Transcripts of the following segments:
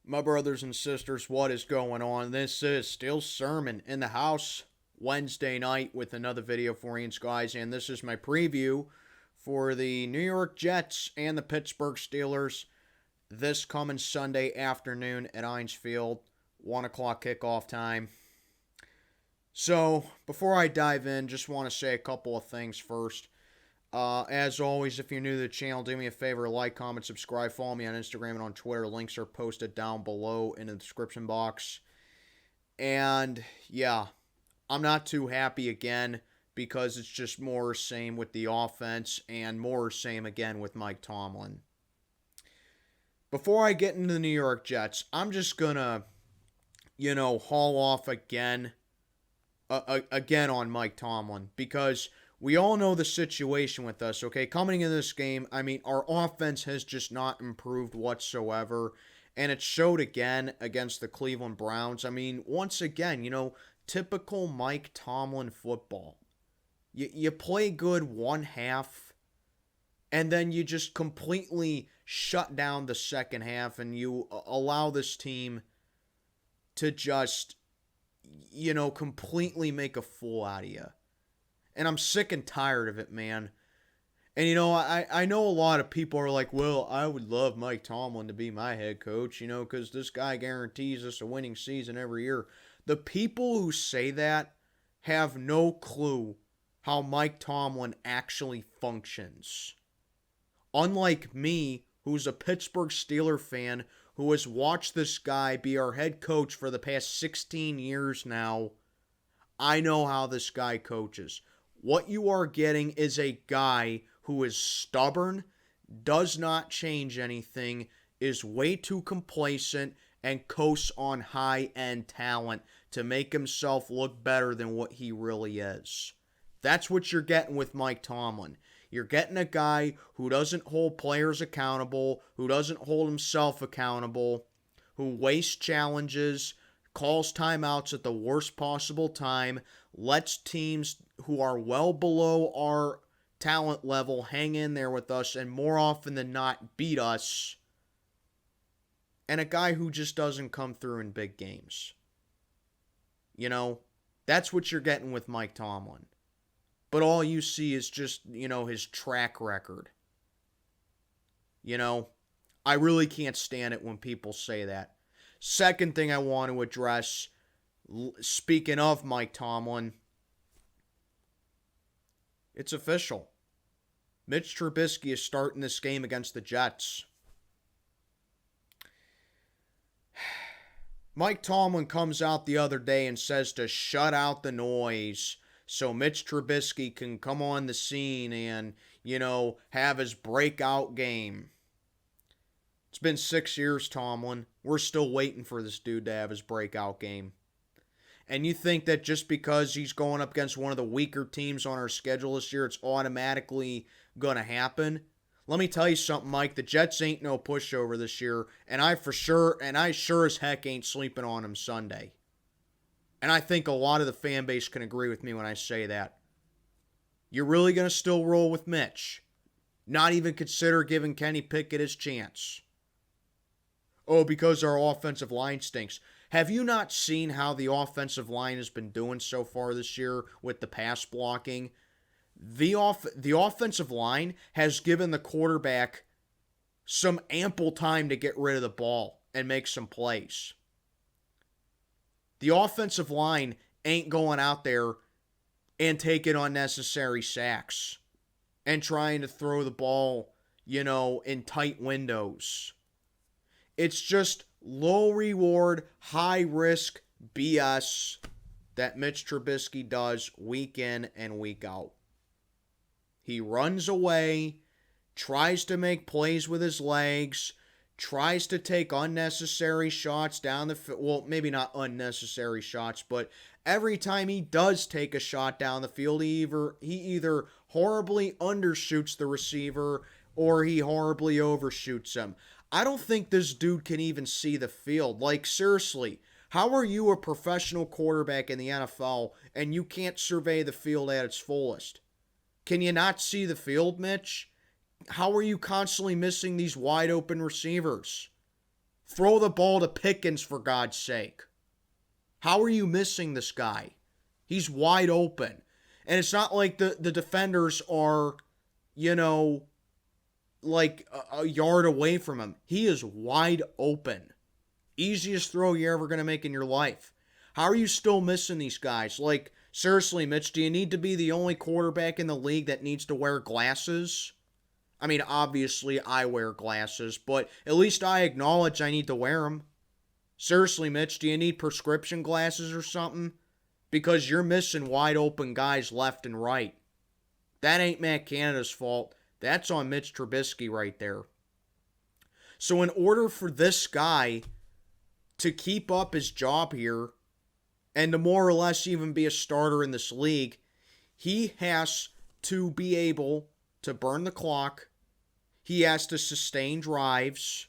My brothers and sisters, what is going on? This is still Sermon in the house Wednesday night with another video for you guys, and this is my preview for the New York Jets and the Pittsburgh Steelers this coming Sunday afternoon at Heinz Field, 1 o'clock kickoff time. So, before I dive in, just want to say a couple of things first. As always, if you're new to the channel, do me a favor, like, comment, subscribe, follow me on Instagram and on Twitter. Links are posted down below in the description box. And, yeah, I'm not too happy again because it's just more same with the offense and more same again with Mike Tomlin. Before I get into the New York Jets, I'm just going to, haul off again on Mike Tomlin because we all know the situation with us, okay? Coming into this game, our offense has just not improved whatsoever, and it showed again against the Cleveland Browns. Once again, typical Mike Tomlin football. You play good one half, and then you just completely shut down the second half, and you allow this team to just, completely make a fool out of you. And I'm sick and tired of it, man. And, I know a lot of people are like, well, I would love Mike Tomlin to be my head coach, because this guy guarantees us a winning season every year. The people who say that have no clue how Mike Tomlin actually functions. Unlike me, who's a Pittsburgh Steelers fan, who has watched this guy be our head coach for the past 16 years now, I know how this guy coaches. What you are getting is a guy who is stubborn, does not change anything, is way too complacent, and coasts on high-end talent to make himself look better than what he really is. That's what you're getting with Mike Tomlin. You're getting a guy who doesn't hold players accountable, who doesn't hold himself accountable, who wastes challenges, calls timeouts at the worst possible time, lets teams who are well below our talent level hang in there with us, and more often than not beat us, and a guy who just doesn't come through in big games. That's what you're getting with Mike Tomlin. But all you see is just, his track record. I really can't stand it when people say that. Second thing I want to address, speaking of Mike Tomlin, it's official. Mitch Trubisky is starting this game against the Jets. Mike Tomlin comes out the other day and says to shut out the noise so Mitch Trubisky can come on the scene and, have his breakout game. It's been 6 years, Tomlin. We're still waiting for this dude to have his breakout game. And you think that just because he's going up against one of the weaker teams on our schedule this year, it's automatically going to happen? Let me tell you something, Mike. The Jets ain't no pushover this year, and I sure as heck ain't sleeping on them Sunday. And I think a lot of the fan base can agree with me when I say that. You're really going to still roll with Mitch? Not even consider giving Kenny Pickett his chance? Oh, because our offensive line stinks. Have you not seen how the offensive line has been doing so far this year with the pass blocking? The offensive line has given the quarterback some ample time to get rid of the ball and make some plays. The offensive line ain't going out there and taking unnecessary sacks and trying to throw the ball, in tight windows. It's just low reward, high risk BS that Mitch Trubisky does week in and week out. He runs away, tries to make plays with his legs, tries to take unnecessary shots down the field. Well, maybe not unnecessary shots, but every time he does take a shot down the field, he either horribly undershoots the receiver or he horribly overshoots him. I don't think this dude can even see the field. Like, seriously, how are you a professional quarterback in the NFL and you can't survey the field at its fullest? Can you not see the field, Mitch? How are you constantly missing these wide open receivers? Throw the ball to Pickens, for God's sake. How are you missing this guy? He's wide open. And it's not like the defenders are, like a yard away from him. He is wide open. Easiest throw you're ever going to make in your life. How are you still missing these guys? Like, seriously, Mitch, do you need to be the only quarterback in the league that needs to wear glasses? I mean, obviously, I wear glasses, but at least I acknowledge I need to wear them. Seriously, Mitch, do you need prescription glasses or something? Because you're missing wide open guys left and right. That ain't Matt Canada's fault. That's on Mitch Trubisky right there. So in order for this guy to keep up his job here and to more or less even be a starter in this league, he has to be able to burn the clock. He has to sustain drives.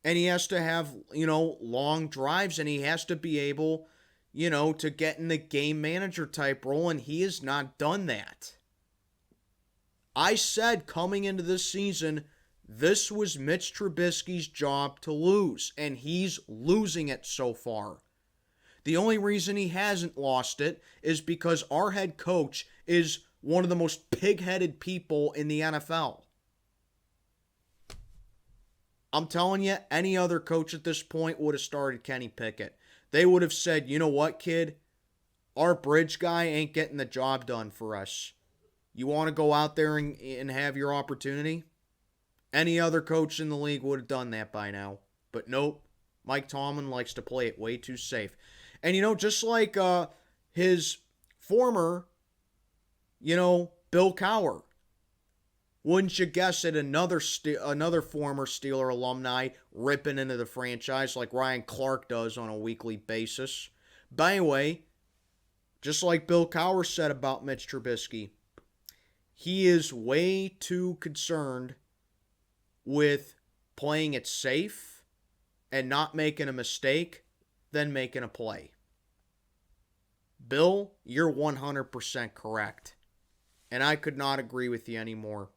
And he has to have, long drives. And he has to be able, to get in the game manager type role. And he has not done that. I said coming into this season, this was Mitch Trubisky's job to lose. And he's losing it so far. The only reason he hasn't lost it is because our head coach is one of the most pig-headed people in the NFL. I'm telling you, any other coach at this point would have started Kenny Pickett. They would have said, you know what, kid? Our bridge guy ain't getting the job done for us. You want to go out there and have your opportunity? Any other coach in the league would have done that by now. But nope, Mike Tomlin likes to play it way too safe. And, just like his former, Bill Cowher. Wouldn't you guess it, another former Steeler alumni ripping into the franchise like Ryan Clark does on a weekly basis. But anyway, just like Bill Cowher said about Mitch Trubisky, he is way too concerned with playing it safe and not making a mistake than making a play. Bill, you're 100% correct. And I could not agree with you anymore.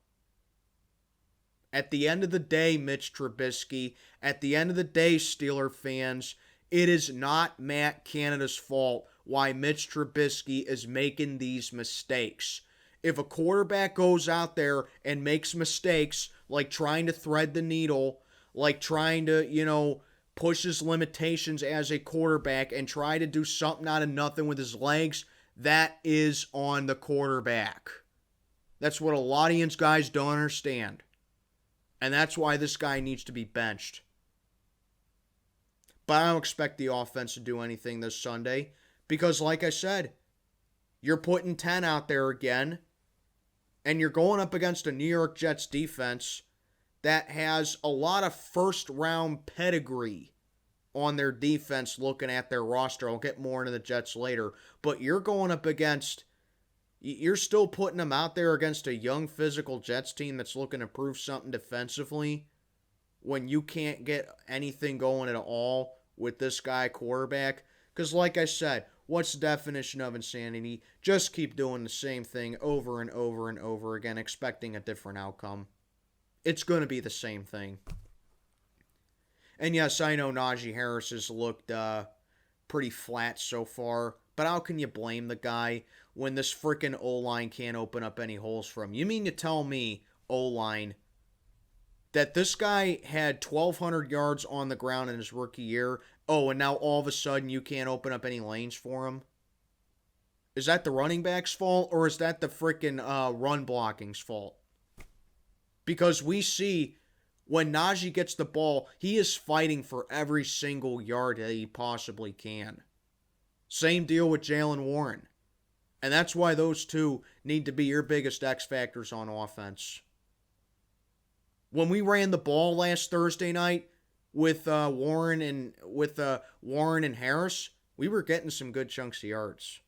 At the end of the day, Mitch Trubisky, at the end of the day, Steeler fans, it is not Matt Canada's fault why Mitch Trubisky is making these mistakes. If a quarterback goes out there and makes mistakes, like trying to thread the needle, like trying to, push his limitations as a quarterback and try to do something out of nothing with his legs, that is on the quarterback. That's what a lot of you guys don't understand. And that's why this guy needs to be benched. But I don't expect the offense to do anything this Sunday. Because like I said, you're putting 10 out there again. And you're going up against a New York Jets defense that has a lot of first-round pedigree on their defense looking at their roster. I'll get more into the Jets later. But you're going up against... You're still putting them out there against a young physical Jets team that's looking to prove something defensively when you can't get anything going at all with this guy quarterback. Because like I said, what's the definition of insanity? Just keep doing the same thing over and over and over again, expecting a different outcome. It's going to be the same thing. And yes, I know Najee Harris has looked pretty flat so far, but how can you blame the guy when this freaking O-line can't open up any holes for him? You mean to tell me, O-line, that this guy had 1,200 yards on the ground in his rookie year, and now all of a sudden you can't open up any lanes for him? Is that the running back's fault, or is that the freaking run blocking's fault? Because we see when Najee gets the ball, he is fighting for every single yard that he possibly can. Same deal with Jaylen Warren. And that's why those two need to be your biggest X factors on offense. When we ran the ball last Thursday night with Warren and Harris, we were getting some good chunks of yards.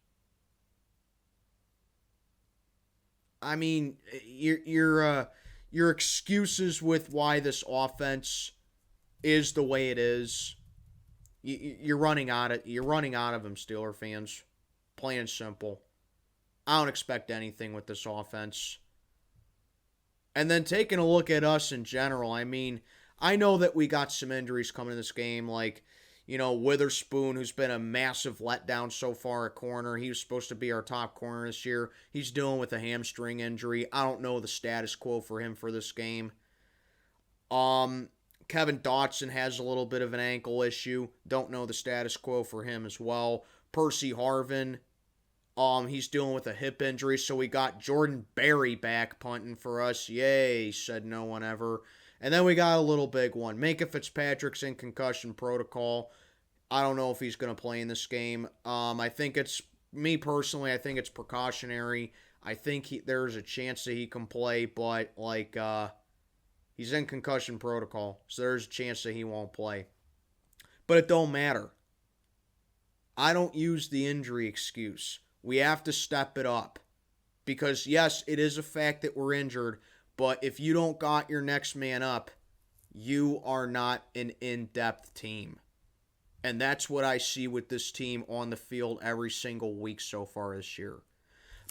I mean, your excuses with why this offense is the way it is, you're running out of them, Steeler fans. Plain and simple. I don't expect anything with this offense. And then taking a look at us in general, I mean, I know that we got some injuries coming in this game, like, Witherspoon, who's been a massive letdown so far at corner. He was supposed to be our top corner this year. He's dealing with a hamstring injury. I don't know the status quo for him for this game. Kevin Dotson has a little bit of an ankle issue. Don't know the status quo for him as well. Percy Harvin, he's dealing with a hip injury, so we got Jordan Berry back punting for us. Yay, said no one ever. And then we got a little big one. Minka Fitzpatrick's in concussion protocol. I don't know if he's going to play in this game. I think it's, me personally, I think it's precautionary. I think there's a chance that he can play, but, he's in concussion protocol, so there's a chance that he won't play. But it don't matter. I don't use the injury excuse. We have to step it up. Because, yes, it is a fact that we're injured, but if you don't got your next man up, you are not an in-depth team. And that's what I see with this team on the field every single week so far this year.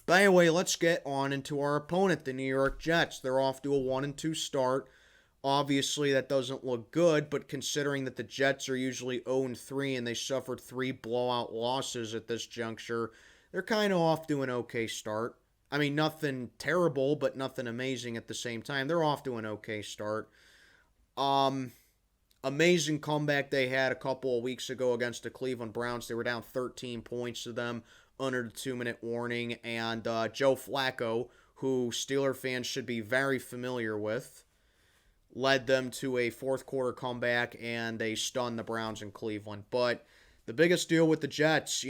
But anyway, let's get on into our opponent, the New York Jets. They're off to a 1-2 start. Obviously, that doesn't look good, but considering that the Jets are usually 0-3 and they suffered 3 blowout losses at this juncture, they're kind of off to an okay start. I mean, nothing terrible, but nothing amazing at the same time. They're off to an okay start. Amazing comeback they had a couple of weeks ago against the Cleveland Browns. They were down 13 points to them under the 2-minute warning. And Joe Flacco, who Steeler fans should be very familiar with, led them to a fourth quarter comeback, and they stunned the Browns in Cleveland. But the biggest deal with the Jets,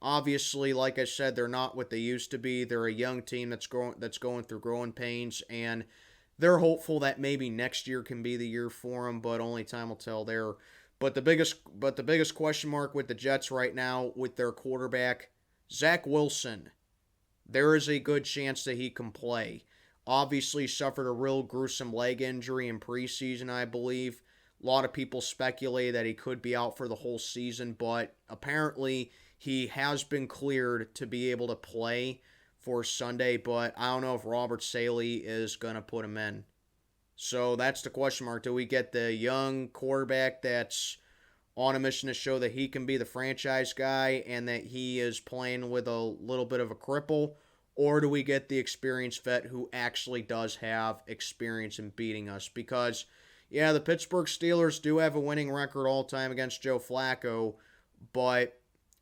obviously, like I said, they're not what they used to be. They're a young team that's going through growing pains, and they're hopeful that maybe next year can be the year for them, but only time will tell there. But the biggest question mark with the Jets right now with their quarterback, Zach Wilson, there is a good chance that he can play. Obviously suffered a real gruesome leg injury in preseason, I believe. A lot of people speculate that he could be out for the whole season, but apparently he has been cleared to be able to play for Sunday, but I don't know if Robert Saleh is going to put him in. So that's the question mark. Do we get the young quarterback that's on a mission to show that he can be the franchise guy and that he is playing with a little bit of a cripple? Or do we get the experienced vet who actually does have experience in beating us? Because, yeah, the Pittsburgh Steelers do have a winning record all time against Joe Flacco, but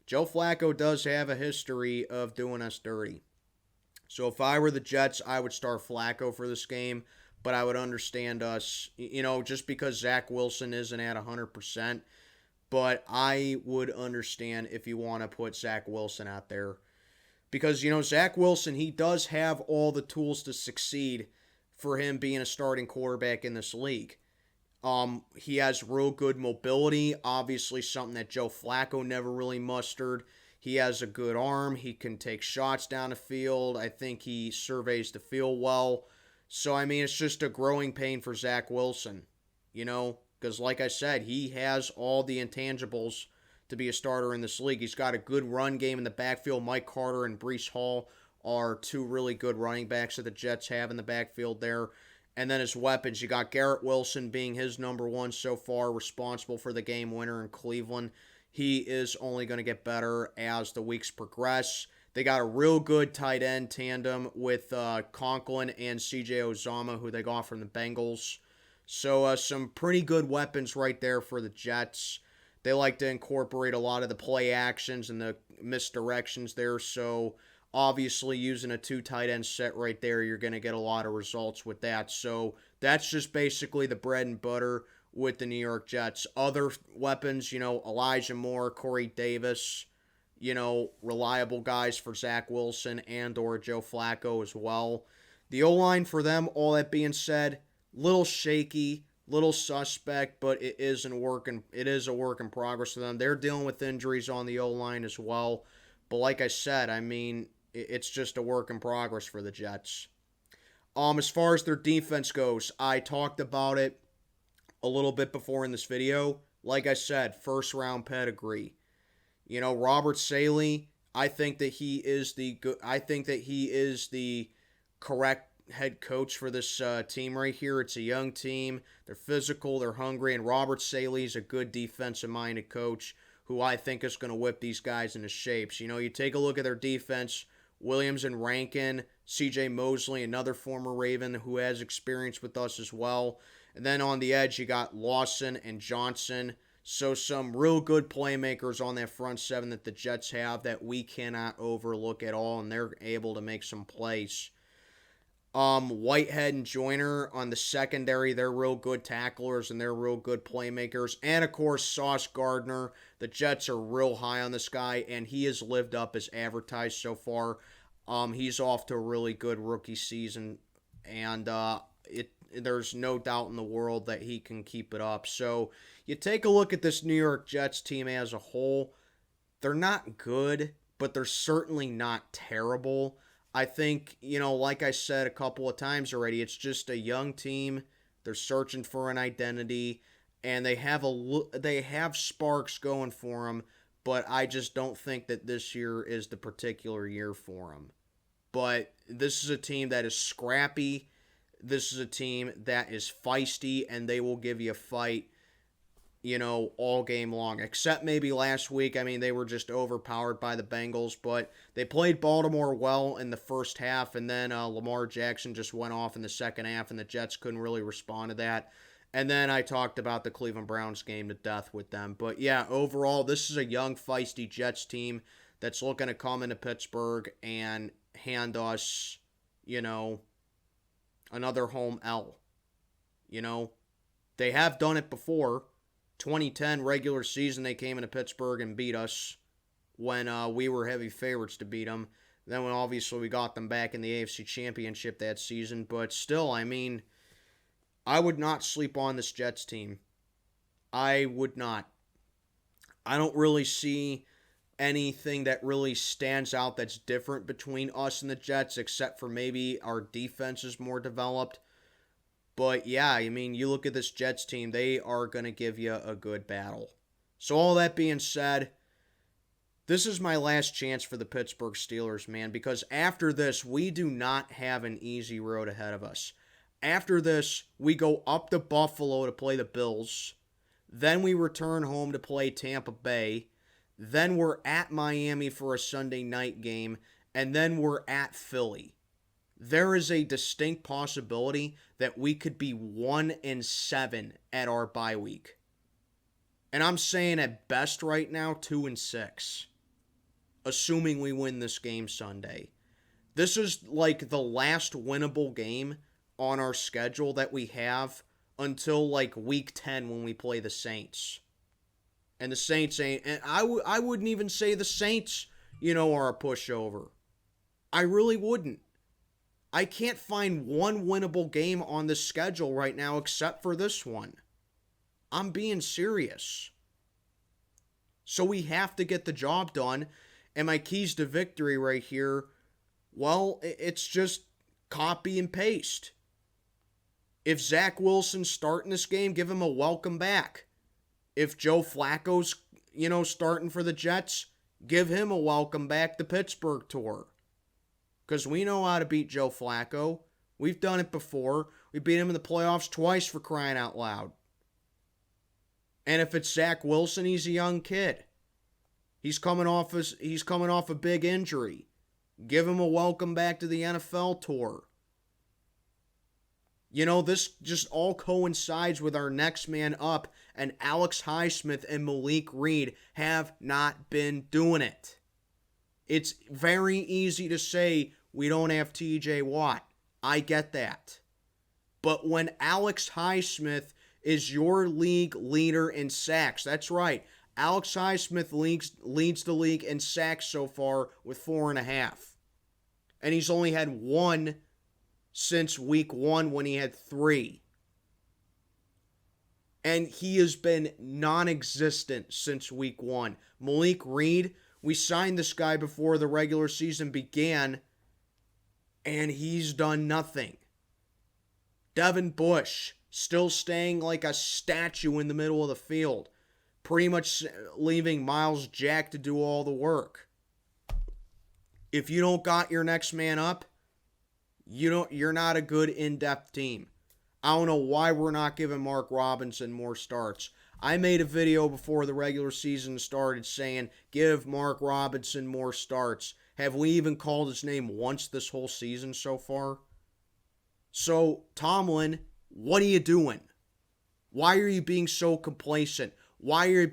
Joe Flacco does have a history of doing us dirty. So if I were the Jets, I would start Flacco for this game, but I would understand us, just because Zach Wilson isn't at 100%, but I would understand if you want to put Zach Wilson out there. Because, Zach Wilson, he does have all the tools to succeed for him being a starting quarterback in this league. He has real good mobility, obviously something that Joe Flacco never really mustered. He has a good arm. He can take shots down the field. I think he surveys the field well. So, it's just a growing pain for Zach Wilson, because like I said, he has all the intangibles to be a starter in this league. He's got a good run game in the backfield. Mike Carter and Breece Hall are 2 really good running backs that the Jets have in the backfield there. And then his weapons, you got Garrett Wilson being his number 1 so far, responsible for the game winner in Cleveland. He is only going to get better as the weeks progress. They got a real good tight end tandem with Conklin and C.J. Uzomah, who they got from the Bengals. So some pretty good weapons right there for the Jets. They like to incorporate a lot of the play actions and the misdirections there. So obviously using a 2 tight end set right there, you're going to get a lot of results with that. So that's just basically the bread and butter with the New York Jets. Other weapons, Elijah Moore, Corey Davis, reliable guys for Zach Wilson and or Joe Flacco as well. The O-line for them, all that being said, little shaky, little suspect, but it is a work in progress for them. They're dealing with injuries on the O-line as well. But like I said, it's just a work in progress for the Jets. As far as their defense goes, I talked about it a little bit before in this video. Like I said, first round pedigree. Robert Saleh, I think that he is the correct head coach for this team right here. It's a young team. They're physical, they're hungry, and Robert Saleh is a good defensive-minded coach who I think is going to whip these guys into shapes. You know, you take a look at their defense, Williams and Rankin, C.J. Mosley, another former Raven who has experience with us as well. And then on the edge, you got Lawson and Johnson. So some real good playmakers on that front seven that the Jets have that we cannot overlook at all, and they're able to make some plays. Whitehead and Joyner on the secondary, they're real good tacklers and they're real good playmakers. And of course, Sauce Gardner. The Jets are real high on this guy, and he has lived up as advertised so far. He's off to a really good rookie season, and there's no doubt in the world that he can keep it up. So you take a look at this New York Jets team as a whole. They're not good, but they're certainly not terrible. I think, like I said a couple of times already, it's just a young team. They're searching for an identity, and they have sparks going for them, but I just don't think that this year is the particular year for them. But this is a team that is scrappy. This is a team that is feisty, and they will give you a fight, all game long. Except maybe last week. I mean, they were just overpowered by the Bengals, but they played Baltimore well in the first half, and then Lamar Jackson just went off in the second half, and the Jets couldn't really respond to that. And then I talked about the Cleveland Browns game to death with them. But yeah, overall, this is a young, feisty Jets team that's looking to come into Pittsburgh and hand us, another home L. They have done it before. 2010 regular season, they came into Pittsburgh and beat us when we were heavy favorites to beat them. Then when obviously we got them back in the AFC Championship that season. But still, I mean, I would not sleep on this Jets team. I would not. I don't really see anything that really stands out that's different between us and the Jets, except for maybe our defense is more developed. But yeah, I mean, you look at this Jets team, they are going to give you a good battle. So all that being said, this is my last chance for the Pittsburgh Steelers, man, because after this, we do not have an easy road ahead of us. After this, we go up to Buffalo to play the Bills. Then we return home to play Tampa Bay. Then we're at Miami for a Sunday night game. And then we're at Philly. There is a distinct possibility that we could be 1-7 at our bye week. And I'm saying at best right now, 2-6. Assuming we win this game Sunday. This is like the last winnable game on our schedule that we have until like week 10 when we play the Saints. And the Saints ain't, and I wouldn't even say the Saints, are a pushover. I really wouldn't. I can't find one winnable game on the schedule right now except for this one. I'm being serious. So we have to get the job done. And my keys to victory right here, well, it's just copy and paste. If Zach Wilson's starting this game, give him a welcome back. If Joe Flacco's, starting for the Jets, give him a welcome back to Pittsburgh tour. Because we know how to beat Joe Flacco. We've done it before. We beat him in the playoffs twice, for crying out loud. And if it's Zach Wilson, he's a young kid. He's coming off a big injury. Give him a welcome back to the NFL tour. This just all coincides with our next man up, and Alex Highsmith and Malik Reed have not been doing it. It's very easy to say we don't have TJ Watt. I get that. But when Alex Highsmith is your league leader in sacks, that's right, Alex Highsmith leads the league in sacks so far with 4.5. And he's only had 1 since week 1 when he had 3. And he has been non-existent since week 1. Malik Reed, we signed this guy before the regular season began, and he's done nothing. Devin Bush, still staying like a statue in the middle of the field, pretty much leaving Miles Jack to do all the work. If you don't got your next man up, You're not a good in-depth team. I don't know why we're not giving Mark Robinson more starts. I made a video before the regular season started saying, give Mark Robinson more starts. Have we even called his name once this whole season so far? So, Tomlin, what are you doing? Why are you being so complacent? Why are you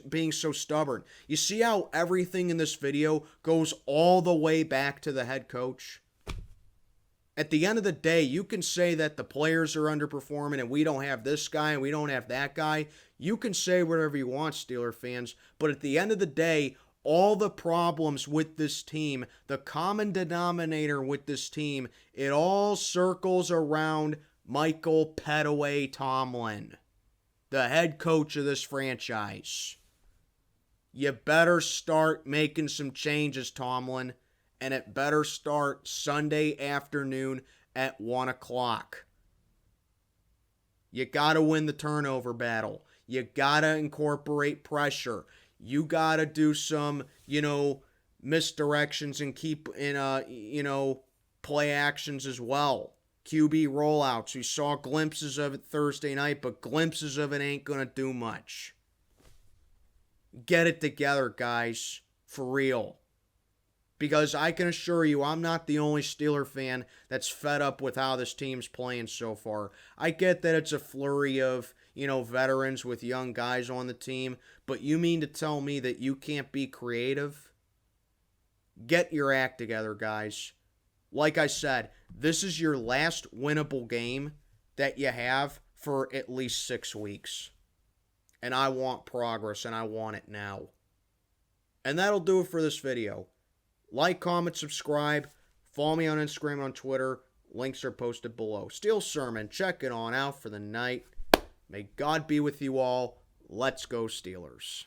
being so stubborn? You see how everything in this video goes all the way back to the head coach? At the end of the day, you can say that the players are underperforming and we don't have this guy and we don't have that guy. You can say whatever you want, Steeler fans, but at the end of the day, all the problems with this team, the common denominator with this team, it all circles around Michael Petaway Tomlin, the head coach of this franchise. You better start making some changes, Tomlin, and it better start Sunday afternoon at 1 o'clock. You got to win the turnover battle. You got to incorporate pressure. You got to do some, misdirections and keep in, play actions as well. QB rollouts. We saw glimpses of it Thursday night, but glimpses of it ain't going to do much. Get it together, guys. For real. Because I can assure you, I'm not the only Steeler fan that's fed up with how this team's playing so far. I get that it's a flurry of, veterans with young guys on the team, but you mean to tell me that you can't be creative? Get your act together, guys. Like I said, this is your last winnable game that you have for at least 6 weeks. And I want progress, and I want it now. And that'll do it for this video. Like, comment, subscribe. Follow me on Instagram and on Twitter. Links are posted below. Steel Sermon, check it on out for the night. May God be with you all. Let's go Steelers.